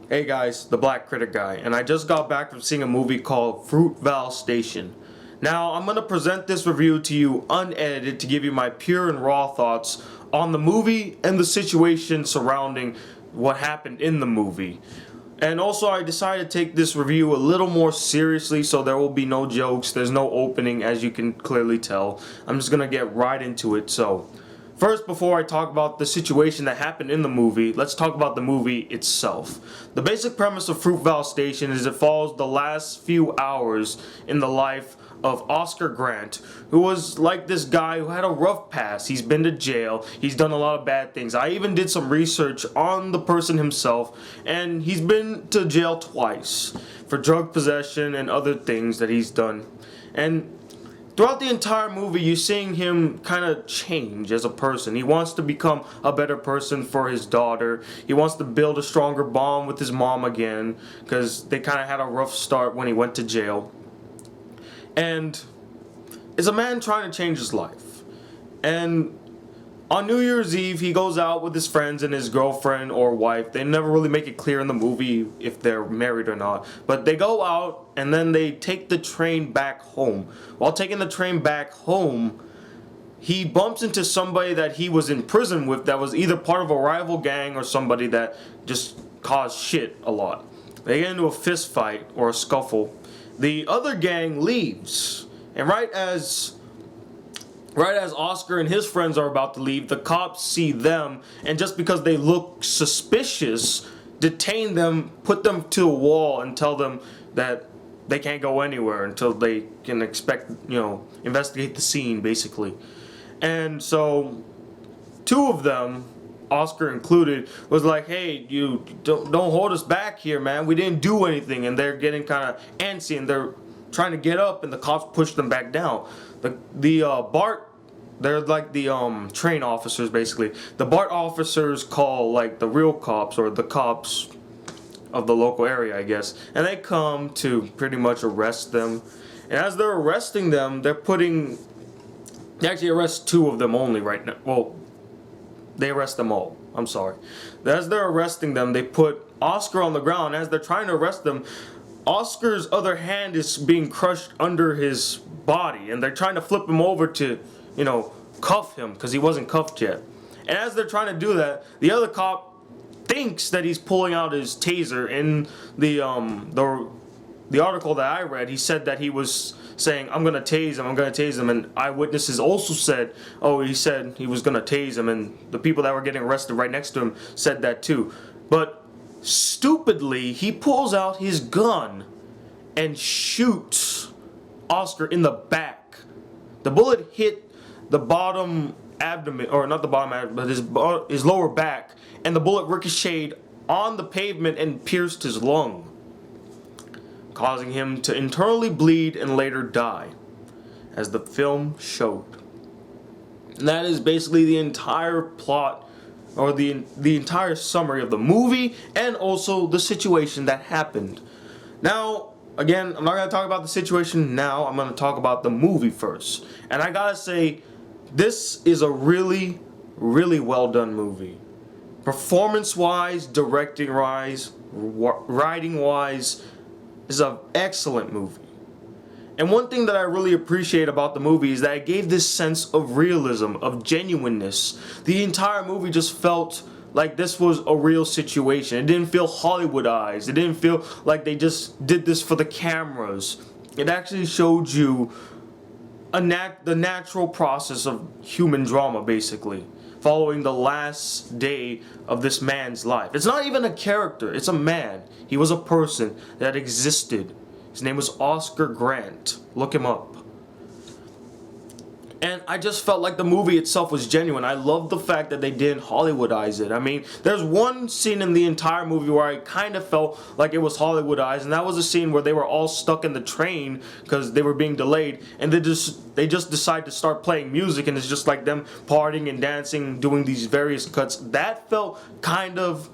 Hey guys, the Black Critic Guy, and I just got back from seeing a movie called Fruitvale Station. Now, I'm going to present this review to you unedited to give you my pure and raw thoughts on the movie and the situation surrounding what happened in the movie. And also, I decided to take this review a little more seriously, so there will be no jokes, there's no opening, as you can clearly tell. I'm just going to get right into it, so... First, before I talk about the situation that happened in the movie, let's talk about the movie itself. The basic premise of Fruitvale Station is it follows the last few hours in the life of Oscar Grant, who was like this guy who had a rough past. He's been to jail, he's done a lot of bad things. I even did some research on the person himself, and he's been to jail twice for drug possession and other things that he's done. And throughout the entire movie, you're seeing him kind of change as a person. He wants to become a better person for his daughter. He wants to build a stronger bond with his mom again, because they kind of had a rough start when he went to jail. And it's a man trying to change his life. And on New Year's Eve, he goes out with his friends and his girlfriend or wife. They never really make it clear in the movie if they're married or not. But they go out and then they take the train back home. While taking the train back home, he bumps into somebody that he was in prison with that was either part of a rival gang or somebody that just caused shit a lot. They get into a fist fight or a scuffle. The other gang leaves. And right as Oscar and his friends are about to leave, the cops see them, and just because they look suspicious, detain them, put them to a wall, and tell them that they can't go anywhere until they can investigate the scene, basically. And so, two of them, Oscar included, was like, hey, you don't hold us back here, man. We didn't do anything. And they're getting kind of antsy, and they're trying to get up, and the cops push them back down. They're like the train officers, basically. The BART officers call like the real cops, or the cops of the local area, I guess. And they come to pretty much arrest them. And as they're arresting them, they actually arrest two of them only right now. Well, they arrest them all. I'm sorry. As they're arresting them, they put Oscar on the ground. As they're trying to arrest them, Oscar's other hand is being crushed under his body, and they're trying to flip him over to, cuff him, because he wasn't cuffed yet. And as they're trying to do that, the other cop thinks that he's pulling out his taser. In the article that I read, he said that he was saying, I'm gonna tase him, and eyewitnesses also said, he said he was gonna tase him, and the people that were getting arrested right next to him said that too. But stupidly, he pulls out his gun and shoots Oscar in the back. The bullet hit the bottom abdomen, or not the bottom abdomen, but his lower back, and the bullet ricocheted on the pavement and pierced his lung, causing him to internally bleed and later die, as the film showed. And that is basically the entire plot, or the entire summary of the movie, and also the situation that happened. Now, again, I'm not going to talk about the situation now, I'm going to talk about the movie first. And I gotta say, this is a really, really well done movie. Performance-wise, directing-wise, writing-wise, is an excellent movie. And one thing that I really appreciate about the movie is that it gave this sense of realism, of genuineness. The entire movie just felt like this was a real situation. It didn't feel Hollywoodized. It didn't feel like they just did this for the cameras. It actually showed you the natural process of human drama, basically, following the last day of this man's life. It's not even a character, it's a man. He was a person that existed. His name was Oscar Grant. Look him up. And I just felt like the movie itself was genuine. I love the fact that they didn't Hollywoodize it. I mean, there's one scene in the entire movie where I kind of felt like it was Hollywoodized, and that was a scene where they were all stuck in the train because they were being delayed, and they just decide to start playing music, and it's just like them partying and dancing, doing these various cuts. That felt kind of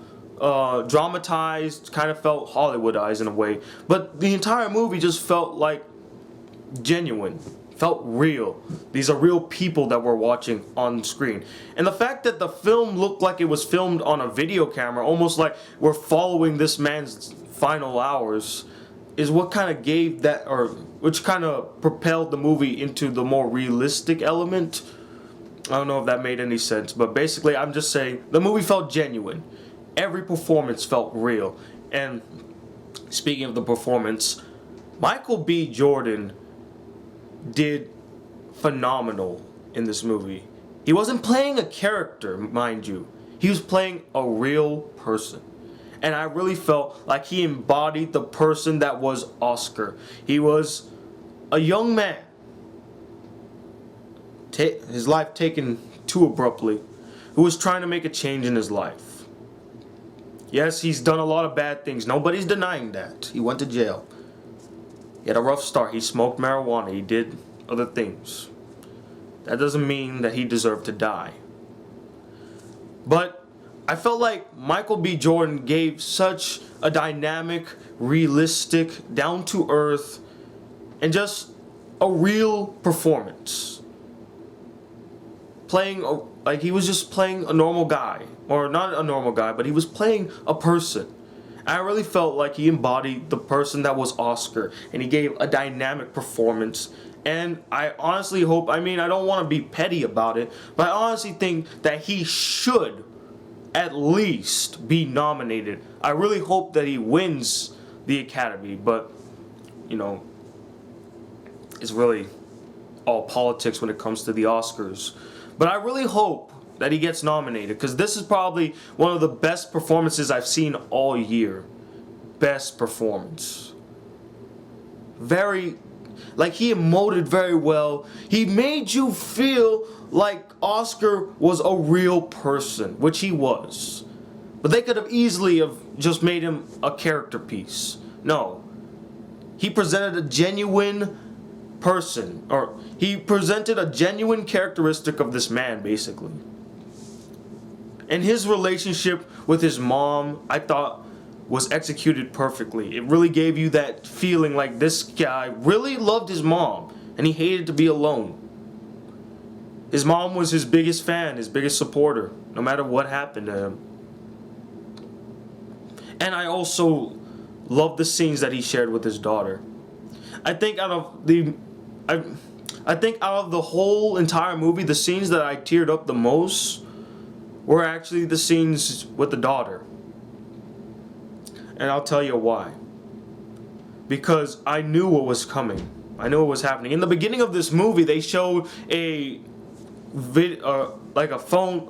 dramatized, kind of felt Hollywoodized in a way. But the entire movie just felt like genuine. felt real. These are real people that we're watching on screen. And the fact that the film looked like it was filmed on a video camera, almost like we're following this man's final hours, is what kind of gave that, or which kind of propelled the movie into the more realistic element. I don't know if that made any sense, but basically I'm just saying the movie felt genuine. Every performance felt real. And speaking of the performance, Michael B. Jordan did phenomenal in this movie. He wasn't playing a character, mind you. He was playing a real person. And I really felt like he embodied the person that was Oscar. He was a young man, his life taken too abruptly, who was trying to make a change in his life. Yes, he's done a lot of bad things. Nobody's denying that. He went to jail. He had a rough start. He smoked marijuana. He did other things. That doesn't mean that he deserved to die. But I felt like Michael B. Jordan gave such a dynamic, realistic, down-to-earth, and just a real performance. Like he was just playing a normal guy. Or not a normal guy, but he was playing a person. I really felt like he embodied the person that was Oscar, and he gave a dynamic performance. And I honestly hope, I don't want to be petty about it, but I honestly think that he should at least be nominated. I really hope that he wins the Academy, but, it's really all politics when it comes to the Oscars. But I really hope that he gets nominated, because this is probably one of the best performances I've seen all year. Best performance. He emoted very well. He made you feel like Oscar was a real person, which he was. But they could have easily have just made him a character piece. No. He presented a genuine person, or he presented a genuine characteristic of this man, basically. And his relationship with his mom, I thought, was executed perfectly. It really gave you that feeling like this guy really loved his mom, and he hated to be alone. His mom was his biggest fan, his biggest supporter, no matter what happened to him. And I also love the scenes that he shared with his daughter. I think out of the whole entire movie, the scenes that I teared up the most were actually the scenes with the daughter. And I'll tell you why. Because I knew what was coming. I knew what was happening. In the beginning of this movie, they showed a video phone.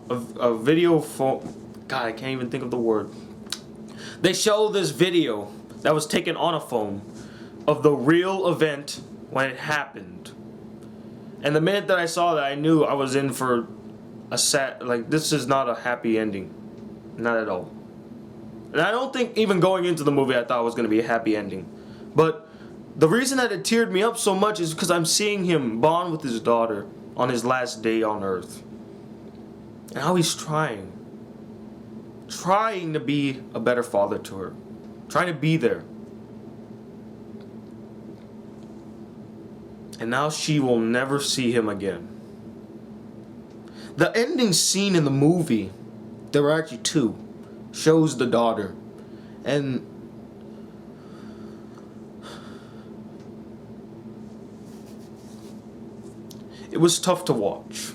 God, I can't even think of the word. They showed this video that was taken on a phone of the real event when it happened. And the minute that I saw that, I knew I was in for a this is not a happy ending. Not at all. And I don't think even going into the movie I thought it was going to be a happy ending. But the reason that it teared me up so much is because I'm seeing him bond with his daughter on his last day on Earth. And how he's trying to be a better father to her. Trying to be there. And now she will never see him again. The ending scene in the movie, there were actually two, shows the daughter. And it was tough to watch.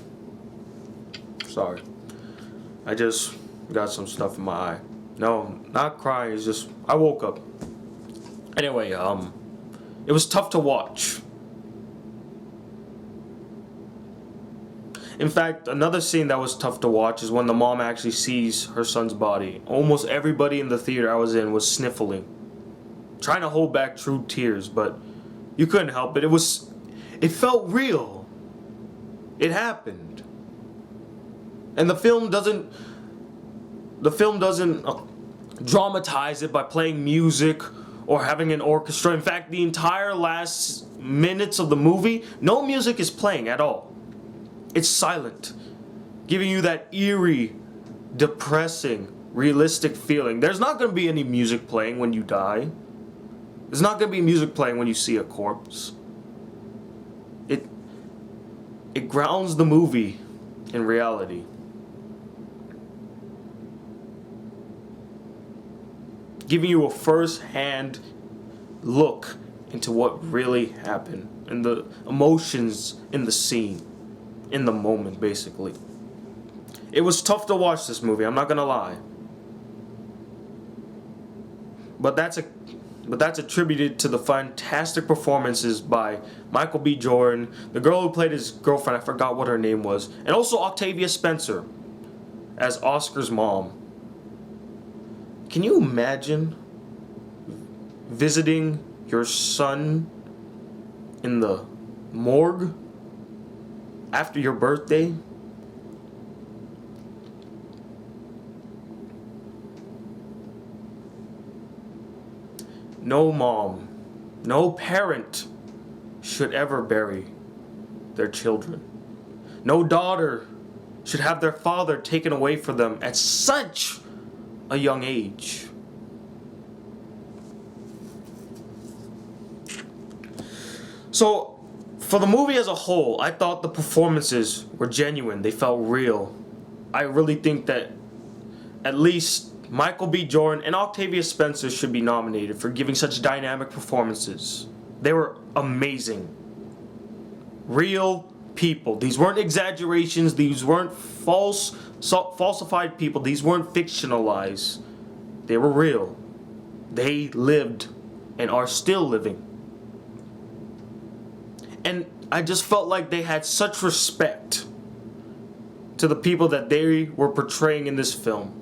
Sorry. I just got some stuff in my eye. No, not crying, it's just I woke up. Anyway, it was tough to watch. In fact, another scene that was tough to watch is when the mom actually sees her son's body. Almost everybody in the theater I was in was sniffling, trying to hold back true tears, but you couldn't help it. It felt real. It happened. And the film doesn't dramatize it by playing music or having an orchestra. In fact, the entire last minutes of the movie, no music is playing at all. It's silent, giving you that eerie, depressing, realistic feeling. There's not going to be any music playing when you die. There's not going to be music playing when you see a corpse. it grounds the movie in reality. Giving you a first-hand look into what really happened and the emotions in the scene, in the moment, basically. It was tough to watch this movie, I'm not gonna lie. But that's attributed to the fantastic performances by Michael B. Jordan, the girl who played his girlfriend, I forgot what her name was, and also Octavia Spencer as Oscar's mom. Can you imagine visiting your son in the morgue after your birthday? No mom, no parent should ever bury their children. No daughter should have their father taken away from them at such a young age. So, for the movie as a whole, I thought the performances were genuine. They felt real. I really think that at least Michael B. Jordan and Octavia Spencer should be nominated for giving such dynamic performances. They were amazing. Real people. These weren't exaggerations. These weren't falsified people. These weren't fictionalized. They were real. They lived and are still living. And I just felt like they had such respect to the people that they were portraying in this film.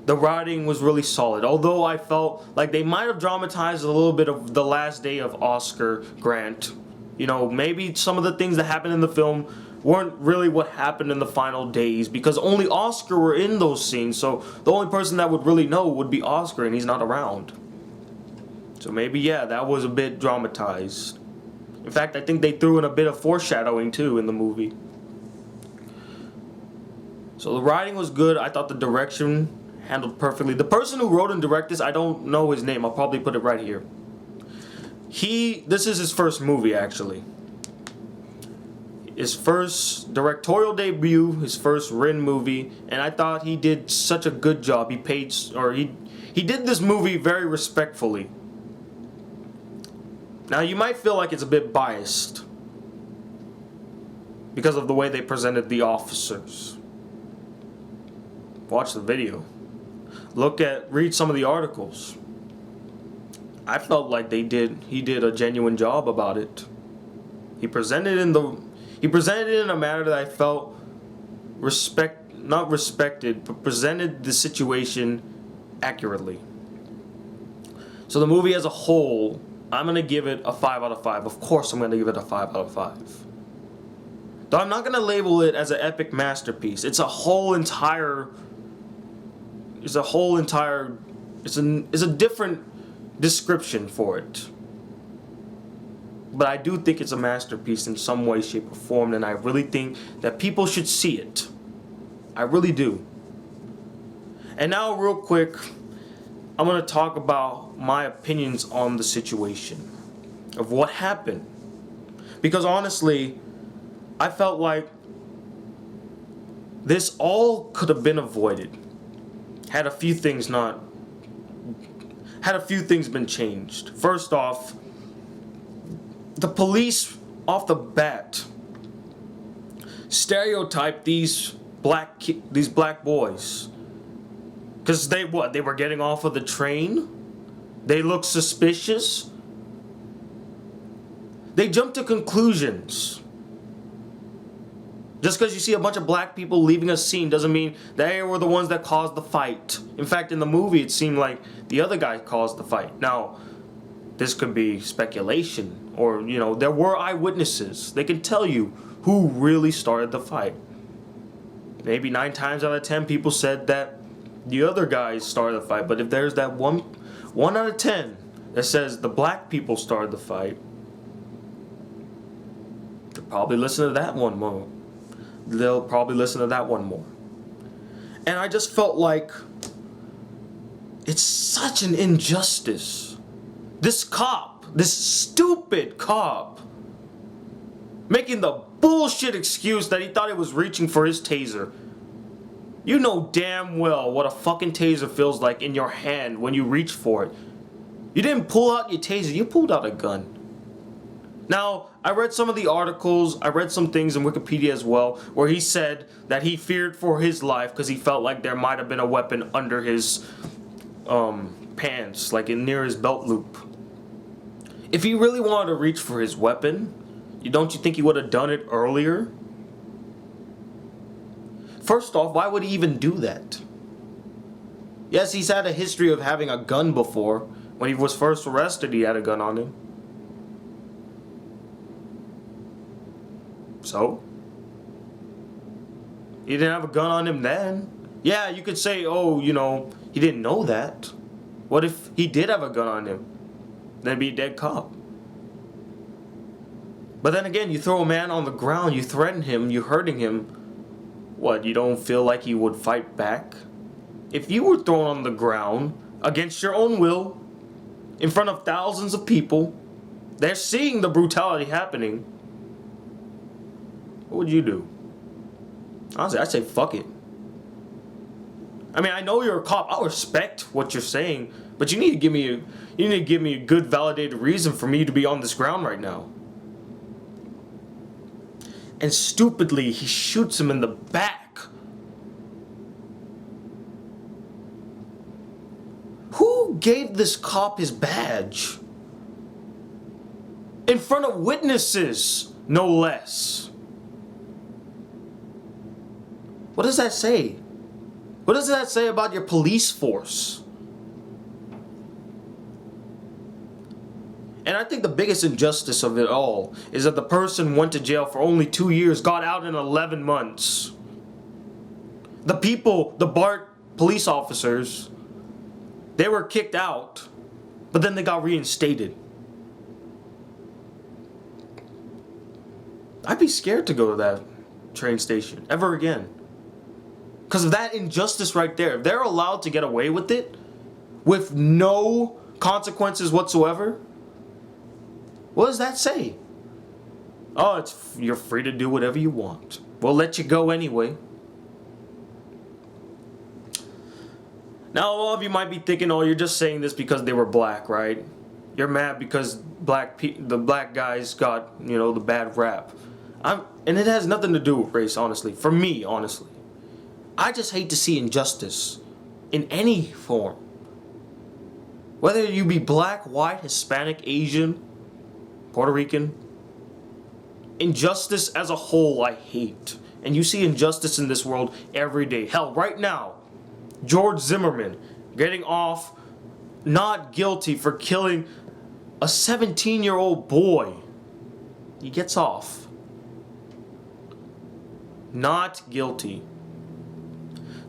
The writing was really solid, although I felt like they might have dramatized a little bit of the last day of Oscar Grant. You know, maybe some of the things that happened in the film weren't really what happened in the final days, because only Oscar were in those scenes, so the only person that would really know would be Oscar, and he's not around. So maybe, yeah, that was a bit dramatized. In fact, I think they threw in a bit of foreshadowing too in the movie. So the writing was good. I thought the direction handled perfectly. The person who wrote and directed this, I don't know his name. I'll probably put it right here. This is his first movie, actually. His first directorial debut, his first written movie, and I thought he did such a good job. He did this movie very respectfully. Now, you might feel like it's a bit biased because of the way they presented the officers. Watch the video. Read some of the articles. I felt like he did a genuine job about it. He presented it in a manner that I felt not respected, but presented the situation accurately. So the movie as a whole, I'm going to give it a 5 out of 5. Of course I'm going to give it a 5 out of 5. Though I'm not going to label it as an epic masterpiece. It's a different description for it. But I do think it's a masterpiece in some way, shape, or form, and I really think that people should see it. I really do. And now, real quick, I'm going to talk about my opinions on the situation of what happened. Because honestly, I felt like this all could have been avoided had a few things been changed. First off, the police off the bat stereotyped these black boys. Because they were getting off of the train? They looked suspicious? They jumped to conclusions. Just because you see a bunch of black people leaving a scene doesn't mean they were the ones that caused the fight. In fact, in the movie, it seemed like the other guy caused the fight. Now, this could be speculation, or, there were eyewitnesses. They can tell you who really started the fight. Maybe 9 times out of 10 people said that the other guys started the fight, but if there's that one out of 10 that says the black people started the fight, they'll probably listen to that one more. And I just felt like it's such an injustice. This stupid cop, Making the bullshit excuse that he thought he was reaching for his taser. You know damn well what a fucking taser feels like in your hand when you reach for it. You didn't pull out your taser, you pulled out a gun. Now, I read some of the articles, I read some things in Wikipedia as well, where he said that he feared for his life because he felt like there might have been a weapon under his pants, like near his belt loop. If he really wanted to reach for his weapon, don't you think he would have done it earlier? First off, why would he even do that? Yes, he's had a history of having a gun before. When he was first arrested, he had a gun on him. So? He didn't have a gun on him then. Yeah, you could say, oh, you know, he didn't know that. What if he did have a gun on him? Then he'd be a dead cop. But then again, you throw a man on the ground, you threaten him, you're hurting him. What, you don't feel like he would fight back? If you were thrown on the ground against your own will, in front of thousands of people, they're seeing the brutality happening, what would you do? Honestly, I'd say fuck it. I mean, I know you're a cop. I respect what you're saying, but you need to give me a good validated reason for me to be on this ground right now. And stupidly, he shoots him in the back. Who gave this cop his badge? In front of witnesses, no less. What does that say? What does that say about your police force? And I think the biggest injustice of it all is that the person went to jail for only 2 years, got out in 11 months. The people, the BART police officers, they were kicked out, but then they got reinstated. I'd be scared to go to that train station ever again. Because of that injustice right there. If they're allowed to get away with it with no consequences whatsoever, what does that say? Oh, you're free to do whatever you want. We'll let you go anyway. Now, a lot of you might be thinking, oh, you're just saying this because they were black, right? You're mad because the black guys got, you know, the bad rap. And it has nothing to do with race, honestly. For me, honestly. I just hate to see injustice in any form. Whether you be black, white, Hispanic, Asian, Puerto Rican. Injustice as a whole I hate. And you see injustice in this world every day. Hell, right now, George Zimmerman getting off not guilty for killing a 17-year-old boy. He gets off. Not guilty.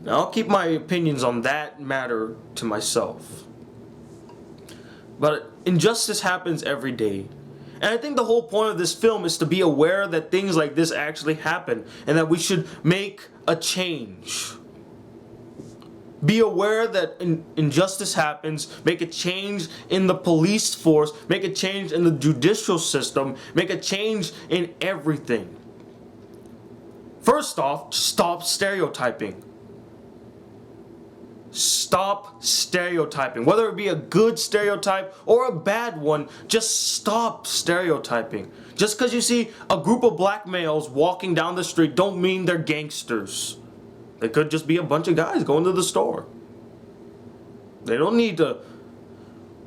Now, I'll keep my opinions on that matter to myself. But injustice happens every day. And I think the whole point of this film is to be aware that things like this actually happen and that we should make a change. Be aware that injustice happens, make a change in the police force, make a change in the judicial system, make a change in everything. First off, stop stereotyping. Stop stereotyping. Whether it be a good stereotype or a bad one, just stop stereotyping. Just because you see a group of black males walking down the street don't mean they're gangsters. They could just be a bunch of guys going to the store. They don't need to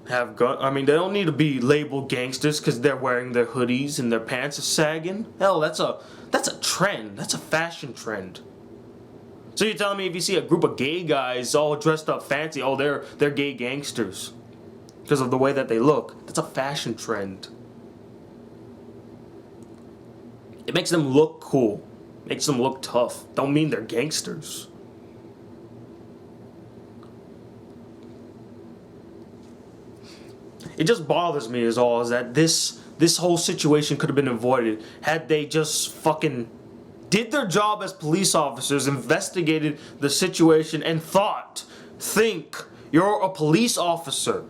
have they don't need to be labeled gangsters because they're wearing their hoodies and their pants are sagging. Hell, that's a trend. That's a fashion trend. So you're telling me if you see a group of gay guys all dressed up fancy, oh, they're gay gangsters because of the way that they look. That's a fashion trend. It makes them look cool. Makes them look tough. Don't mean they're gangsters. It just bothers me is that this whole situation could have been avoided had they just fucking did their job as police officers, investigated the situation, and think. You're a police officer.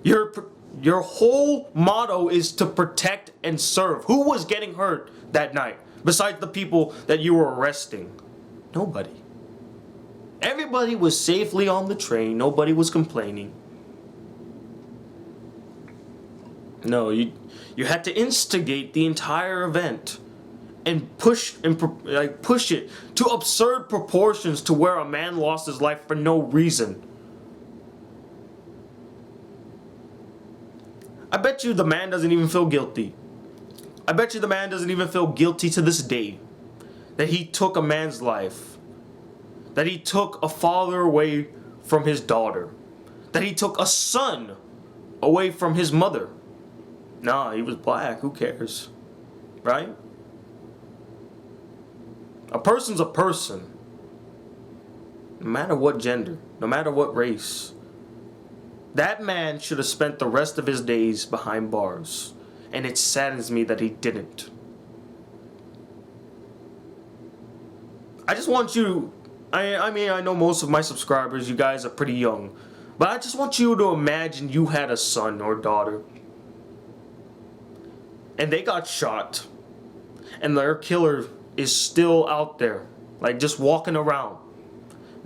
You're Your whole motto is to protect and serve. Who was getting hurt that night besides the people that you were arresting? Nobody. Everybody was safely on the train. Nobody was complaining. No, you had to instigate the entire event and push it to absurd proportions to where a man lost his life for no reason. I bet you the man doesn't even feel guilty. I bet you the man doesn't even feel guilty to this day that he took a man's life. That he took a father away from his daughter. That he took a son away from his mother. Nah, he was black. Who cares? Right? A person's a person. No matter what gender. No matter what race. That man should have spent the rest of his days behind bars. And it saddens me that he didn't. I just want you... I mean, I know most of my subscribers, you guys are pretty young. But I just want you to imagine you had a son or daughter. And they got shot. And their killer is still out there. Like, just walking around.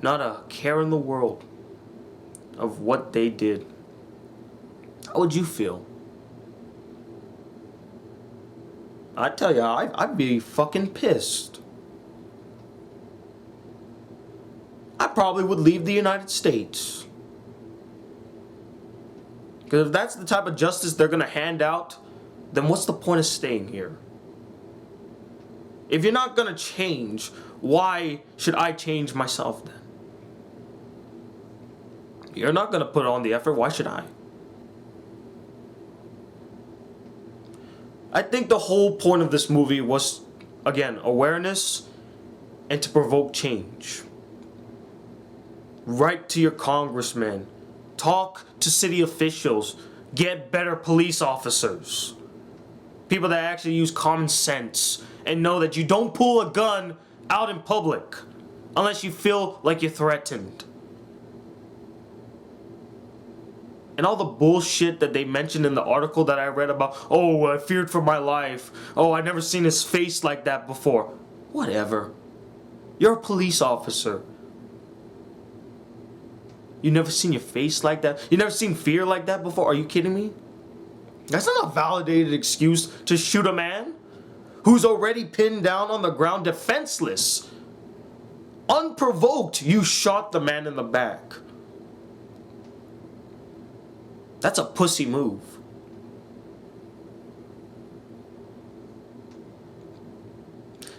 Not a care in the world of what they did. How would you feel? I tell you, I'd be fucking pissed. I probably would leave the United States. Because if that's the type of justice they're going to hand out, then what's the point of staying here? If you're not going to change, why should I change myself then? You're not going to put on the effort, why should I? I think the whole point of this movie was, again, awareness and to provoke change. Write to your congressman. Talk to city officials. Get better police officers. People that actually use common sense and know that you don't pull a gun out in public unless you feel like you're threatened. And all the bullshit that they mentioned in the article that I read about, oh, I feared for my life. Oh, I've never seen his face like that before. Whatever. You're a police officer. You never seen your face like that? You never seen fear like that before? Are you kidding me? That's not a validated excuse to shoot a man who's already pinned down on the ground defenseless. Unprovoked, you shot the man in the back. That's a pussy move.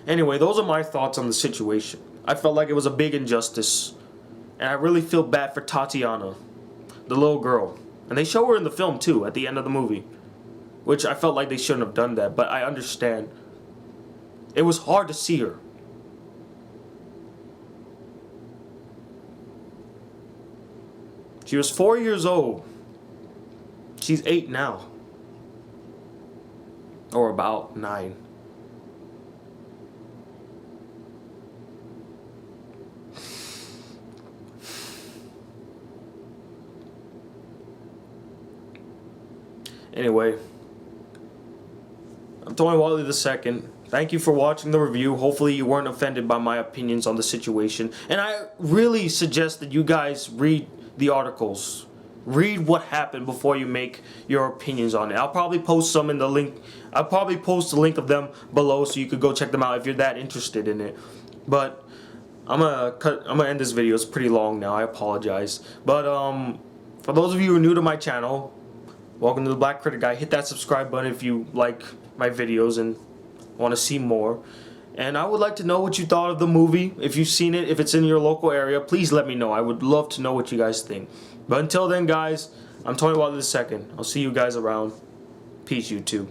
Anyway, those are my thoughts on the situation. I felt like it was a big injustice. And I really feel bad for Tatiana, the little girl. And they show her in the film too, at the end of the movie. Which I felt like they shouldn't have done that, but I understand. It was hard to see her. She was 4 years old. She's 8 now. Or about 9. Anyway, I'm Tony Wiley II. Thank you for watching the review. Hopefully you weren't offended by my opinions on the situation. And I really suggest that you guys read the articles. Read what happened before you make your opinions on it. I'll probably post some in the link. I'll probably post a link of them below so you could go check them out if you're that interested in it. But I'm gonna end this video. It's pretty long now. I apologize. But for those of you who are new to my channel, welcome to the Black Critic Guy. Hit that subscribe button if you like my videos and want to see more. And I would like to know what you thought of the movie. If you've seen it, if it's in your local area, please let me know. I would love to know what you guys think. But until then, guys, I'm Tony Wiley II. I'll see you guys around. Peace, YouTube.